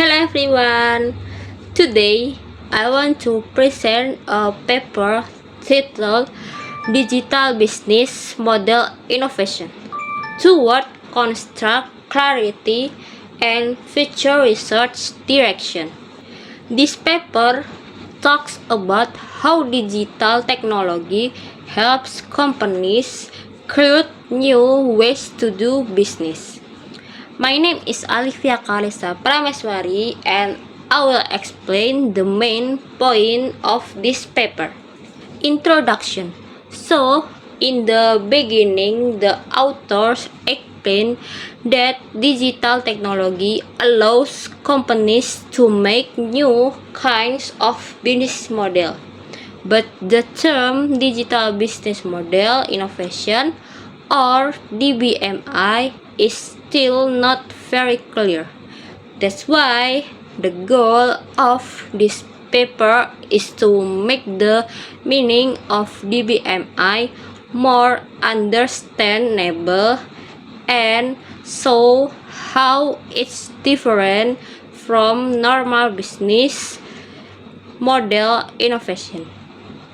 Hello everyone! Today I want to present a paper titled Digital Business Model Innovation Toward Construct Clarity and Future Research Direction. This paper talks about how digital technology helps companies create new ways to do business. My name is Alivia Kalisa Prameswari and I will explain the main point of this paper. Introduction. So, in the beginning, the authors explain that digital technology allows companies to make new kinds of business model. But the term digital business model innovation or DBMI is still not very clear. That's why the goal of this paper is to make the meaning of DBMI more understandable and show how it's different from normal business model innovation.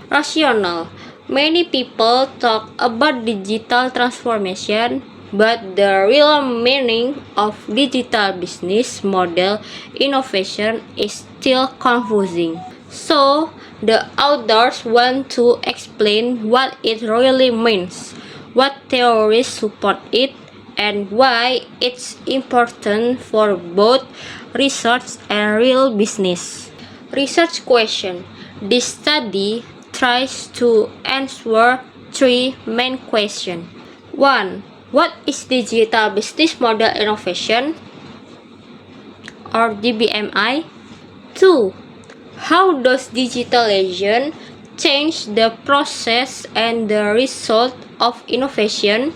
Rational. Many people talk about digital transformation, but the real meaning of digital business model innovation is still confusing. So, the authors want to explain what it really means, what theories support it, and why it's important for both research and real business. Research question. This study tries to answer three main questions. 1. What is digital business model innovation or DBMI? 2. How does digitalization change the process and the result of innovation?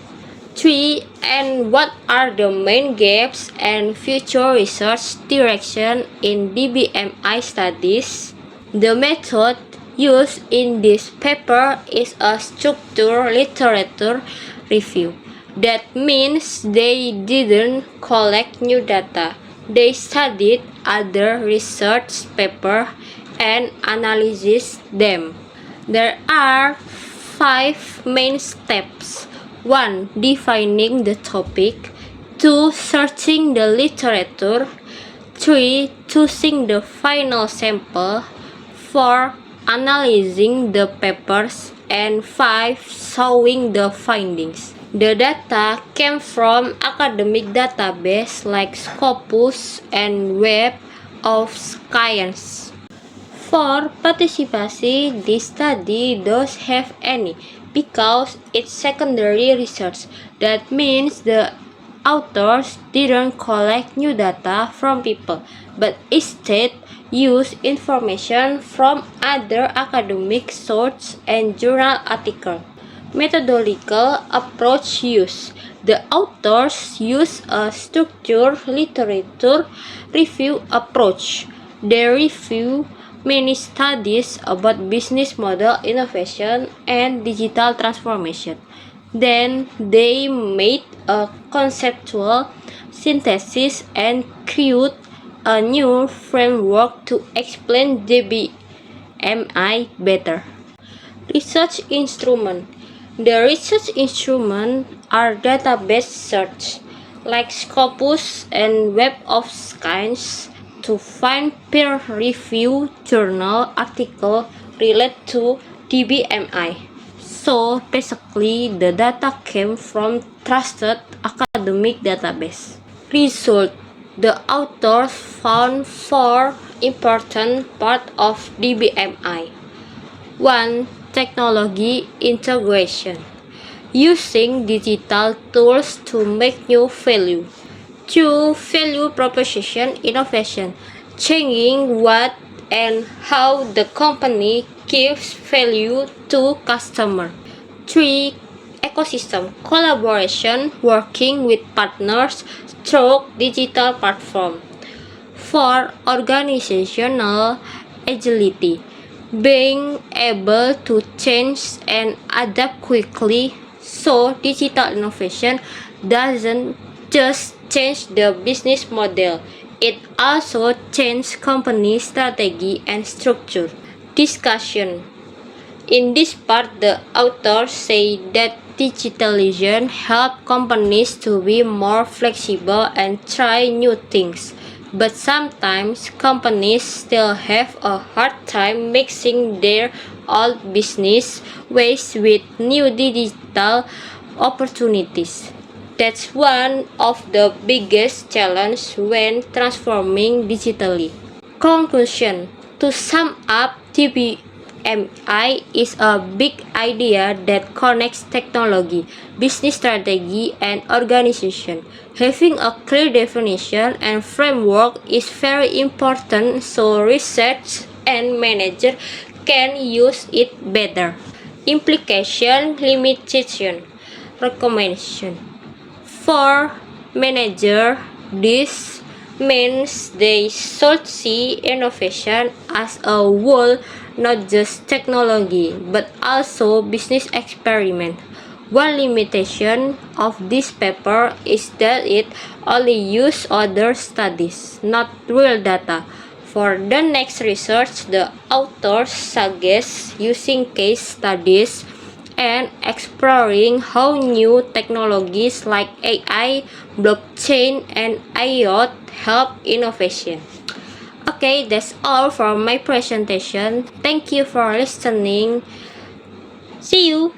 3. And what are the main gaps and future research direction in DBMI studies? The method used in this paper is a structured literature review. That means they didn't collect new data. They studied other research papers and analyzed them. There are 5 main steps. 1. Defining the topic. 2. Searching the literature. 3. Choosing the final sample. 4. Analyzing the papers, and 5. Showing the findings. The data came from academic database like Scopus and Web of Science. For participation, this study doesn't have any because it's secondary research. That means the authors didn't collect new data from people, but instead use information from other academic sources and journal articles. Methodological approach use. The authors use a structured literature review approach. They review many studies about business model innovation and digital transformation. Then they made a conceptual synthesis and create a new framework to explain DBMI better. Research instrument. The research instruments are database search, like Scopus and Web of Science, to find peer-reviewed journal article related to DBMI. So basically, the data came from trusted academic database. Result. The authors found 4 important parts of DBMI. 1. Technology integration. Using digital tools to make new value. 2. Value proposition innovation. Changing what and how the company gives value to customer. 3. Ecosystem collaboration, working with partners through digital platform. 4. Organizational agility, being able to change and adapt quickly. So digital innovation doesn't just change the business model, it also changed company strategy and structure. Discussion. In this part, the authors say that digitalization helps companies to be more flexible and try new things. But sometimes companies still have a hard time mixing their old business ways with new digital opportunities. That's one of the biggest challenges when transforming digitally. Conclusion. To sum up, TBMI is a big idea that connects technology, business strategy, and organization. Having a clear definition and framework is very important so research and manager can use it better. Implication, limitation, recommendation. For manager, this means they should see innovation as a whole, not just technology, but also business experiment. One limitation of this paper is that it only uses other studies, not real data. For the next research, the authors suggest using case studies and exploring how new technologies like AI, blockchain, and IoT help innovation. Okay, that's all for my presentation. Thank you for listening. See you!